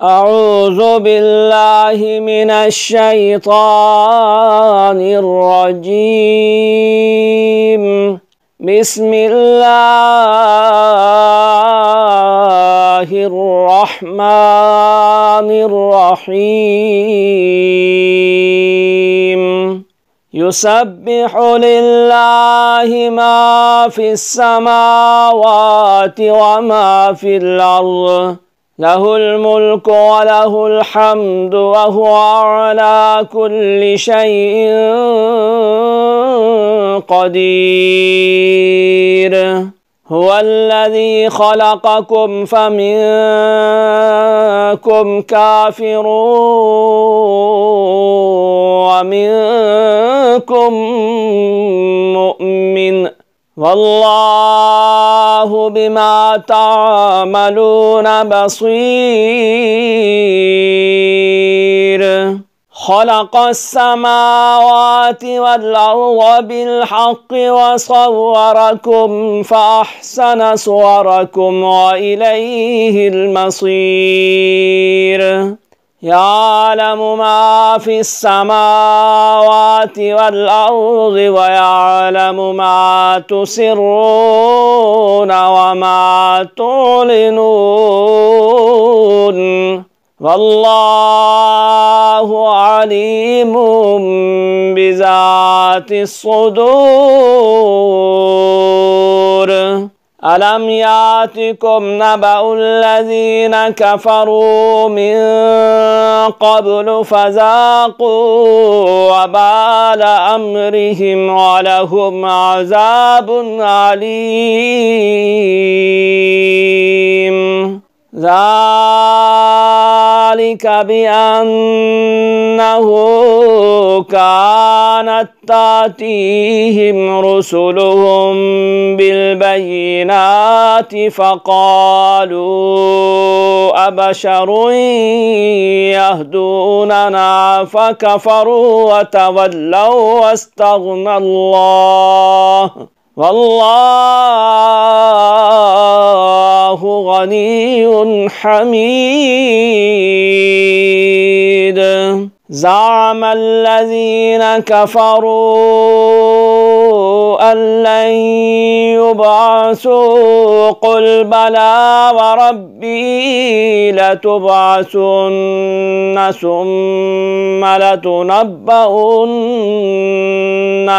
أعوذ بالله من الشيطان الرجيم. بسم الله الرحمن الرحيم. يسبح لله ما في السماوات وما في الأرض، له الملك وله الحمد وهو على كل شيء قدير. هو الذي خلقكم فمنكم كافر ومنكم مؤمن، والله بما تعملون بصير. خلق السماوات والأرض بالحق وصوركم فأحسن صوركم وإليه المصير. يعلم ما في السماوات والأرض ويعلم ما تسرون وما تعلنون، والله عليم بذات الصدور. ألم يأتكم نبأ الذين كفروا من قبل فذاقوا وبال أمرهم ولهم عذاب أليم. ذلك بأنه كانت تأتيهم رسلهم بالبينات فقالوا أبشر يهدوننا فكفروا وتولوا واستغنى الله، والله غني حميد. زعم الذين كفروا أن لن يبعثوا قل بلى وربي لتبعثن ثم لتنبؤن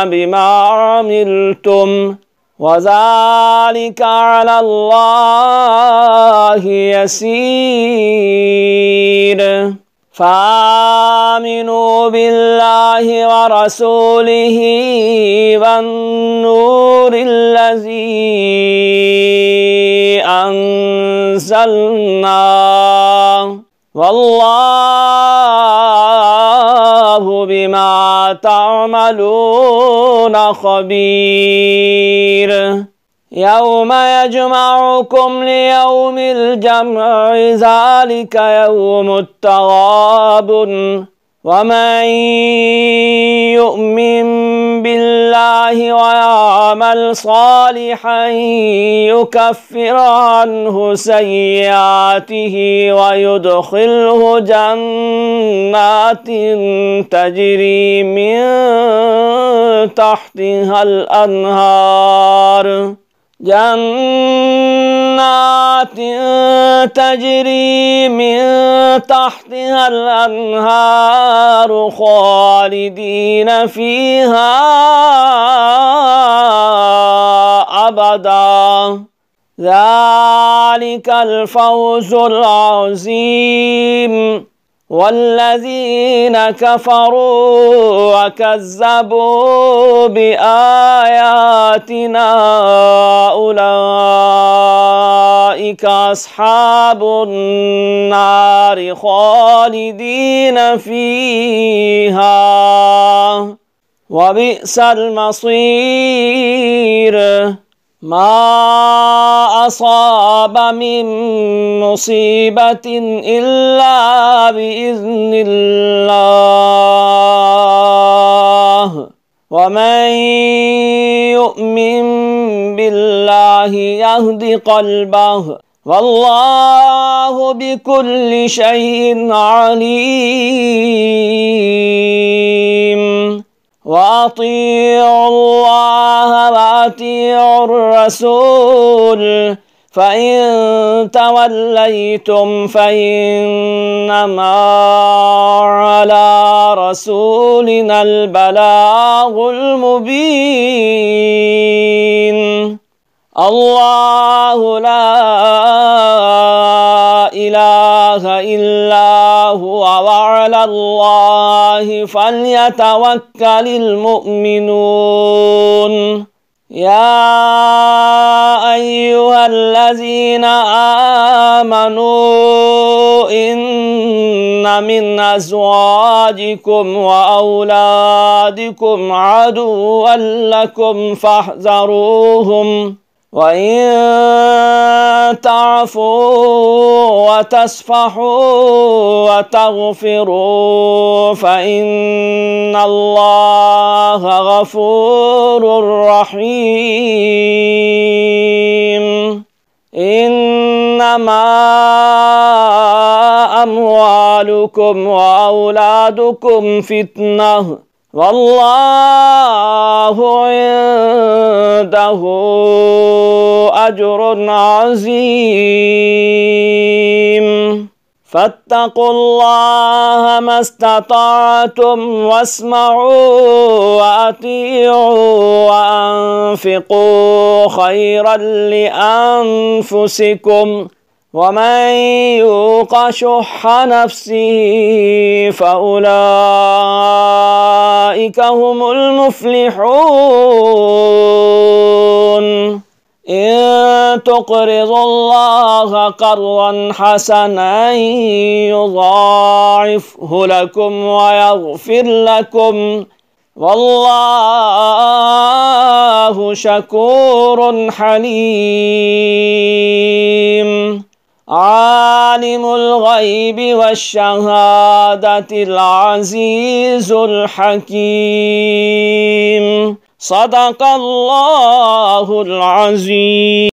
بما عملتم وذلك على الله يسير. فآمنوا بالله ورسوله والنور الذي أنزلنا، والله بما تعملون خبير. يوم يجمعكم ليوم الجمع ذلك يوم التغابن، ومن يؤمن بالله ويعمل صالحا يكفر عنه سيئاته ويدخله جنات تجري من تحتها الأنهار، جنات تجري من تحتها الأنهار خالدين فيها أبدا، ذلك الفوز العظيم. والذين كفروا وكذبوا بآياتنا أولئك أصحاب النار خالدين فيها وبئس المصير. ما أصاب من مصيبة إلا بإذن الله، ومن يؤمن بالله يهد قلبه والله بكل شيء عليم وأطيعوا الله وأطيعوا الرسول فإن توليتم فإنما على رسولنا البلاغ المبين الله لا إله إلا هو وعلى الله فليتوكل المؤمنون يا أيها الذين آمنوا إن من أزواجكم وأولادكم عدوا لكم فاحذروهم وإن تعفوا وتصفحوا وتغفروا فإن الله غفور رحيم إنما أموالكم وأولادكم فتنة والله عنده أجر عظيم فاتقوا الله ما استطعتم واسمعوا وأطيعوا وأنفقوا خيرا لأنفسكم ومن يوق شح نفسه فأولئك هم المفلحون إن تقرضوا الله قرضا حسنا يضاعفه لكم ويغفر لكم والله شكور حليم عالم الغيب والشهادة العزيز الحكيم صدق الله العظيم.